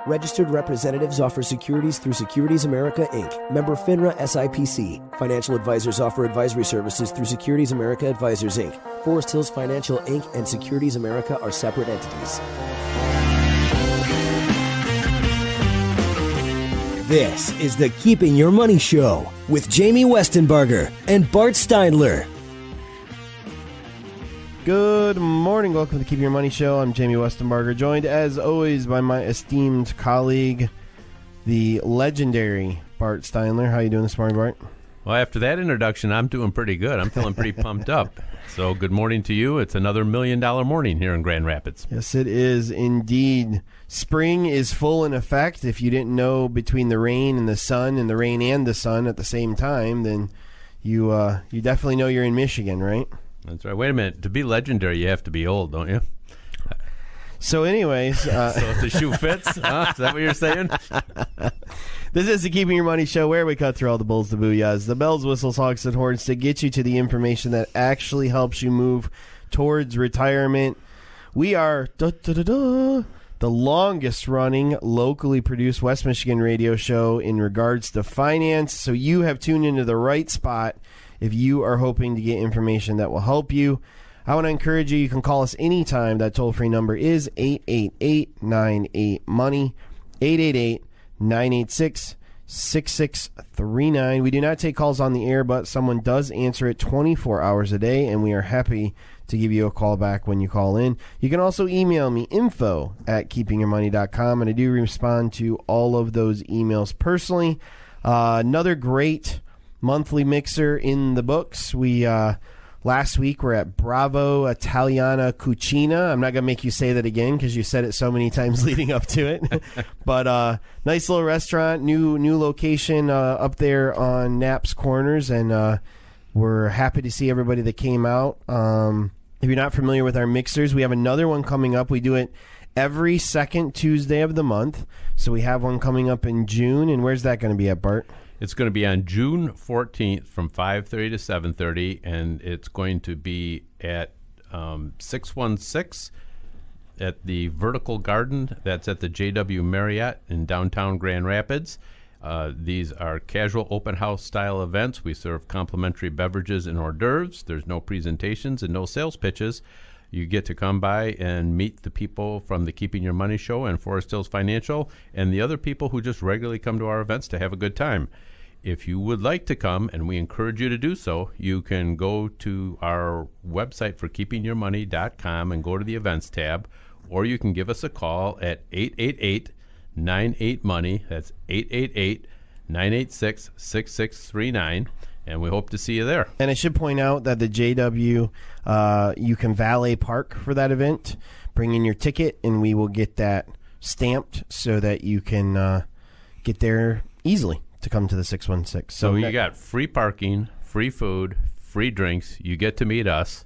Registered representatives offer securities through Securities America, Inc., member FINRA SIPC. Financial advisors offer advisory services through Securities America Advisors, Inc. Forest Hills Financial, Inc. and Securities America are separate entities. This is the Keeping Your Money Show with Jaime Westenbarger and Bart Steindler. Good morning. Welcome to the Keep Your Money Show. I'm Jaime Westenbarger, joined as always by my esteemed colleague, the legendary Bart Steindler. How you doing this morning, Bart? Well, after that introduction, I'm doing pretty good. I'm feeling pretty pumped up. So good morning to you. It's another $1 million morning here in Grand Rapids. Yes, it is indeed. Spring is full in effect. If you didn't know between the rain and the sun and the rain and the sun at the same time, then you definitely know you're in Michigan, right? That's right. Wait a minute. To be legendary, you have to be old, don't you? So anyways... so if the shoe fits, huh? Is that what you're saying? This is the Keeping Your Money Show, where we cut through all the bulls, the booyahs, the bells, whistles, honks, and horns to get you to the information that actually helps you move towards retirement. We are the longest-running, locally produced West Michigan radio show in regards to finance, so you have tuned into the right spot if you are hoping to get information that will help you. I want to encourage you, you can call us anytime. That toll-free number is 888-98-MONEY, 888-986-6639. We do not take calls on the air, but someone does answer it 24 hours a day, and we are happy to give you a call back when you call in. You can also email me, info@keepingyourmoney.com, and I do respond to all of those emails personally. Another great monthly mixer in the books. We last week we're at Bravo Italiana Cucina. I'm not going to make you say that again because you said it so many times leading up to it. But nice little restaurant, new location up there on Knapp's Corners, and we're happy to see everybody that came out. If you're not familiar with our mixers, we have another one coming up. We do it every second Tuesday of the month. So we have one coming up in June. And where's that going to be at, Bart? It's going to be on June 14th from 5:30 to 7:30, and it's going to be at 616 at the Vertical Garden. That's at the JW Marriott in downtown Grand Rapids. These are casual open house style events. We serve complimentary beverages and hors d'oeuvres. There's no presentations and no sales pitches. You get to come by and meet the people from the Keeping Your Money Show and Forest Hills Financial and the other people who just regularly come to our events to have a good time. If you would like to come, and we encourage you to do so, you can go to our website for keepingyourmoney.com and go to the events tab, or you can give us a call at 888-98-MONEY. That's 888-986-6639. And we hope to see you there. And I should point out that the JW, you can valet park for that event. Bring in your ticket, and we will get that stamped so that you can get there easily to come to the 616. So you got free parking, free food, free drinks. You get to meet us.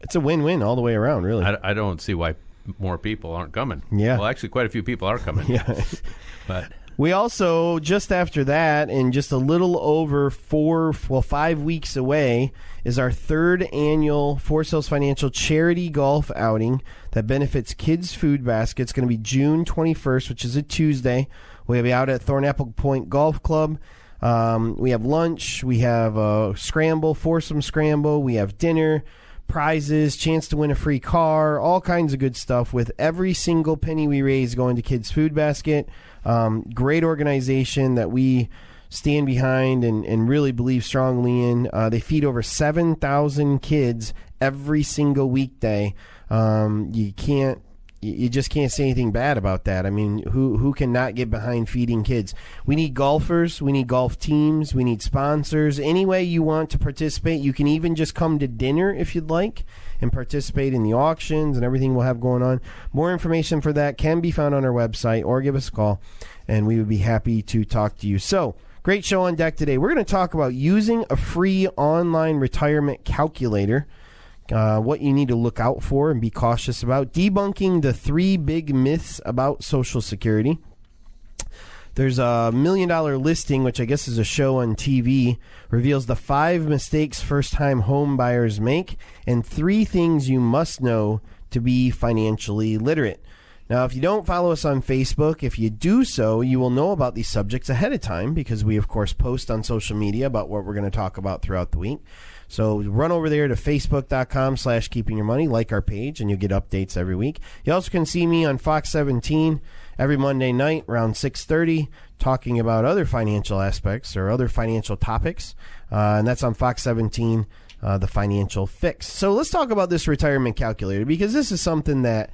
It's a win-win all the way around, really. I don't see why more people aren't coming. Yeah. Well, actually, quite a few people are coming. Yeah. But... We also, just after that, and just a little over 5 weeks away, is our third annual Forest Hills Financial charity golf outing that benefits Kids Food Basket. It's going to be June 21st, which is a Tuesday. We'll be out at Thornapple Point Golf Club. We have lunch. We have a scramble, foursome scramble. We have dinner, prizes, chance to win a free car, all kinds of good stuff with every single penny we raise going to Kids Food Basket. Great organization that we stand behind and really believe strongly in. They feed over 7,000 kids every single weekday. You just can't say anything bad about that. I mean, who can not get behind feeding kids? We need golfers. We need golf teams. We need sponsors. Any way you want to participate, you can even just come to dinner if you'd like and participate in the auctions and everything we'll have going on. More information for that can be found on our website, or give us a call, and we would be happy to talk to you. So, great show on deck today. We're going to talk about using a free online retirement calculator. What you need to look out for and be cautious about, debunking the 3 big myths about Social Security. There's a $1 million listing, which I guess is a show on TV, reveals the 5 mistakes first-time home buyers make and 3 things you must know to be financially literate. Now, if you don't follow us on Facebook, if you do so, you will know about these subjects ahead of time because we, of course, post on social media about what we're going to talk about throughout the week. So run over there to facebook.com/keepingyourmoney, like our page, and you'll get updates every week. You also can see me on Fox 17 every Monday night around 6:30 talking about other financial aspects or other financial topics, and that's on Fox 17, The Financial Fix. So let's talk about this retirement calculator because this is something that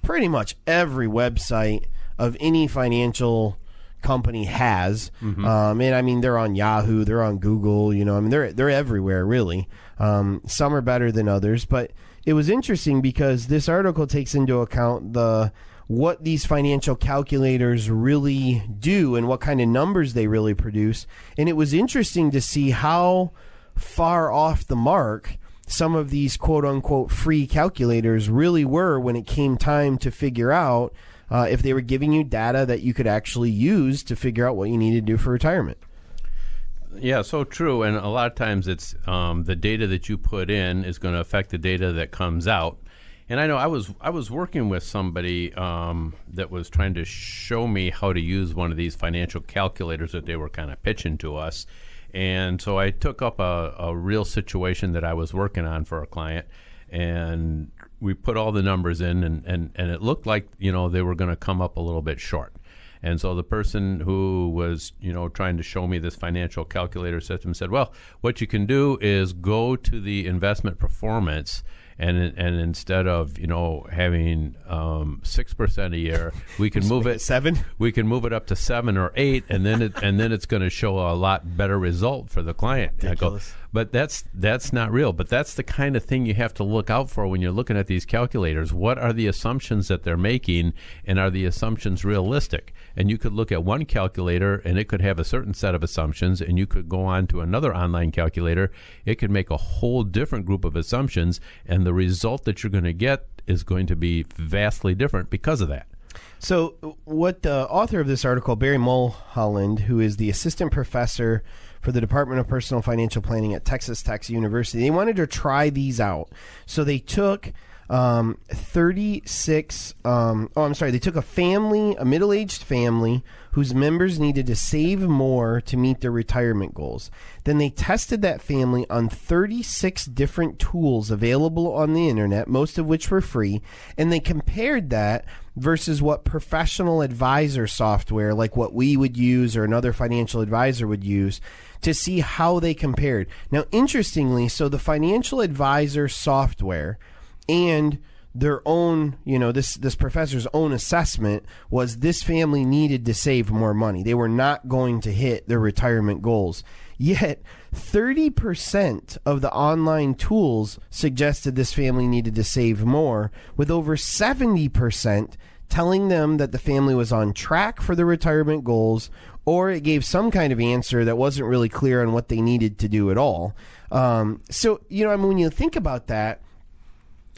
pretty much every website of any financial company has. And I mean, they're on Yahoo, they're on Google, I mean, they're everywhere, really. Some are better than others, but it was interesting because this article takes into account what these financial calculators really do and what kind of numbers they really produce. And it was interesting to see how far off the mark some of these quote-unquote free calculators really were when it came time to figure out if they were giving you data that you could actually use to figure out what you need to do for retirement. Yeah, so true. And a lot of times it's the data that you put in is going to affect the data that comes out. And I know I was working with somebody that was trying to show me how to use one of these financial calculators that they were kind of pitching to us. And so I took up a real situation that I was working on for a client, and we put all the numbers in, and it looked like, they were going to come up a little bit short. And so the person who was, trying to show me this financial calculator system said, well, what you can do is go to the investment performance, and instead of having 6% a year, we can move it 7. We can move it up to 7 or 8, and then it's going to show a lot better result for the client. Ridiculous. But that's not real. But that's the kind of thing you have to look out for when you're looking at these calculators. What are the assumptions that they're making, and are the assumptions realistic? And you could look at one calculator, and it could have a certain set of assumptions, and you could go on to another online calculator. It could make a whole different group of assumptions, and the result that you're going to get is going to be vastly different because of that. So what the author of this article, Barry Mulholland, who is the assistant professor for the Department of Personal Financial Planning at Texas Tech University, they wanted to try these out. So they took 36, they took a middle-aged family whose members needed to save more to meet their retirement goals. Then they tested that family on 36 different tools available on the internet, most of which were free, and they compared that versus what professional advisor software, like what we would use or another financial advisor would use, to see how they compared. Now, interestingly, so the financial advisor software and their own, this professor's own assessment was this family needed to save more money. They were not going to hit their retirement goals. Yet 30% of the online tools suggested this family needed to save more, with over 70% telling them that the family was on track for their retirement goals, or it gave some kind of answer that wasn't really clear on what they needed to do at all. So, when you think about that,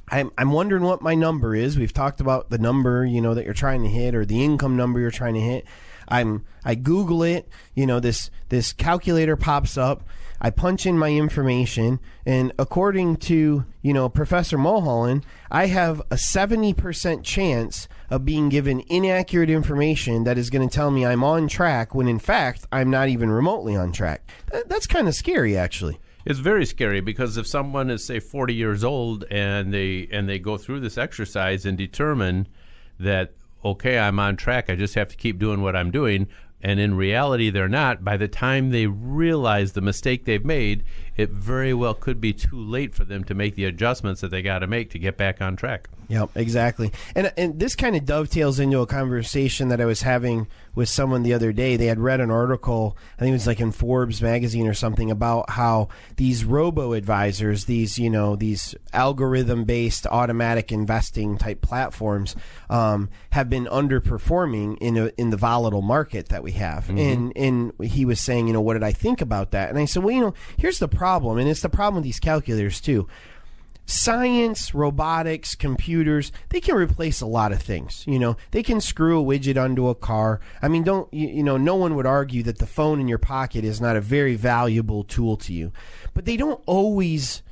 I'm wondering what my number is. We've talked about the number, that you're trying to hit, or the income number you're trying to hit. I Google it, this calculator pops up. I punch in my information, and according to, Professor Mulholland, I have a 70% chance of being given inaccurate information that is going to tell me I'm on track when in fact I'm not even remotely on track. That's kind of scary, actually. It's very scary because if someone is, say, 40 years old and they go through this exercise and determine that, okay, I'm on track, I just have to keep doing what I'm doing, and in reality they're not, by the time they realize the mistake they've made, it very well could be too late for them to make the adjustments that they got to make to get back on track. Yep, exactly. And this kind of dovetails into a conversation that I was having with someone the other day. They had read an article, I think it was like in Forbes magazine or something, about how these robo-advisors, these algorithm-based automatic investing type platforms have been underperforming in the volatile market that we have. Mm-hmm. And he was saying, what did I think about that? And I said, well, here's the problem, and it's the problem with these calculators too. Science, robotics, computers, they can replace a lot of things. They can screw a widget onto a car. I mean, no one would argue that the phone in your pocket is not a very valuable tool to you. But they don't always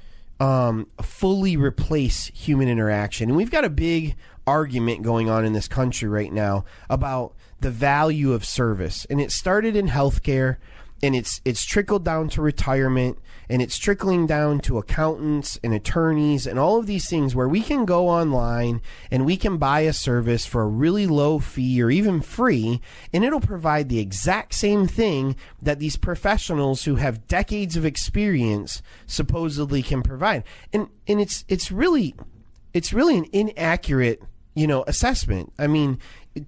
fully replace human interaction. And we've got a big argument going on in this country right now about the value of service. And it started in healthcare, and it's trickled down to retirement, and it's trickling down to accountants and attorneys and all of these things where we can go online and we can buy a service for a really low fee or even free, and it'll provide the exact same thing that these professionals who have decades of experience supposedly can provide. And it's really an inaccurate, assessment. I mean,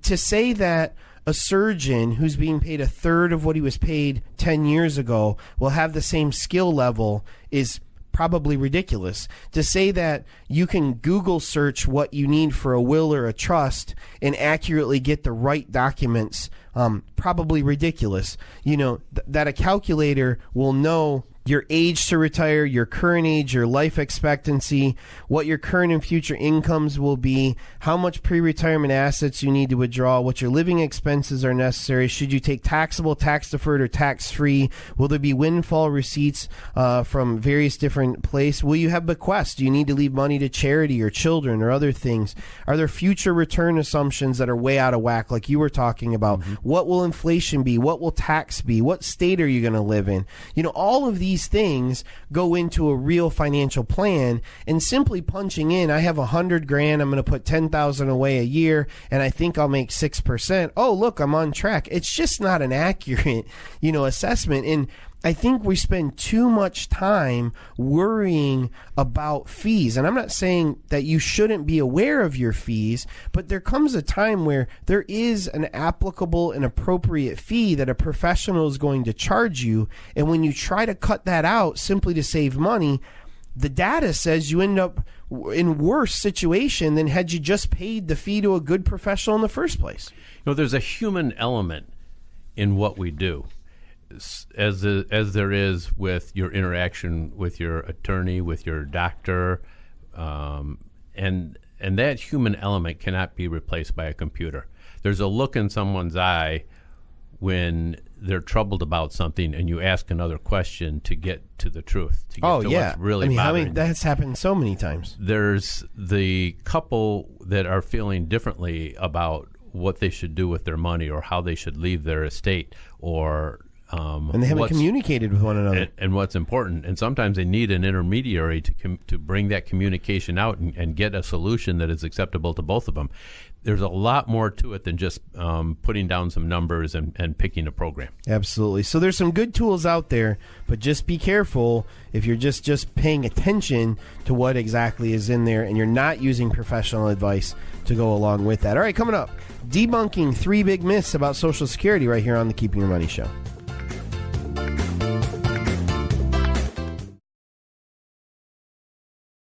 to say that a surgeon who's being paid a third of what he was paid 10 years ago will have the same skill level is probably ridiculous. To say that you can Google search what you need for a will or a trust and accurately get the right documents, probably ridiculous. That a calculator will know your age to retire, your current age, your life expectancy, what your current and future incomes will be, how much pre-retirement assets you need to withdraw, what your living expenses are necessary, should you take taxable, tax-deferred, or tax-free, will there be windfall receipts from various different places, will you have bequests, do you need to leave money to charity or children or other things, are there future return assumptions that are way out of whack like you were talking about, what will inflation be, what will tax be, what state are you going to live in, all of these things go into a real financial plan, and simply punching in, I have $100,000, I'm going to put $10,000 away a year, and I think I'll make 6%. Oh, look, I'm on track. It's just not an accurate, assessment. And I think we spend too much time worrying about fees. And I'm not saying that you shouldn't be aware of your fees, but there comes a time where there is an applicable and appropriate fee that a professional is going to charge you. And when you try to cut that out simply to save money, the data says you end up in worse situation than had you just paid the fee to a good professional in the first place. There's a human element in what we do. As there is with your interaction with your attorney, with your doctor, and that human element cannot be replaced by a computer. There's a look in someone's eye when they're troubled about something, and you ask another question to get to the truth, to get to what's really bothering. That's happened so many times. There's the couple that are feeling differently about what they should do with their money or how they should leave their estate, or and they haven't communicated with one another. And what's important. And sometimes they need an intermediary to bring that communication out and get a solution that is acceptable to both of them. There's a lot more to it than just putting down some numbers and picking a program. Absolutely. So there's some good tools out there, but just be careful if you're just paying attention to what exactly is in there and you're not using professional advice to go along with that. All right, coming up, debunking 3 big myths about Social Security right here on the Keeping Your Money Show.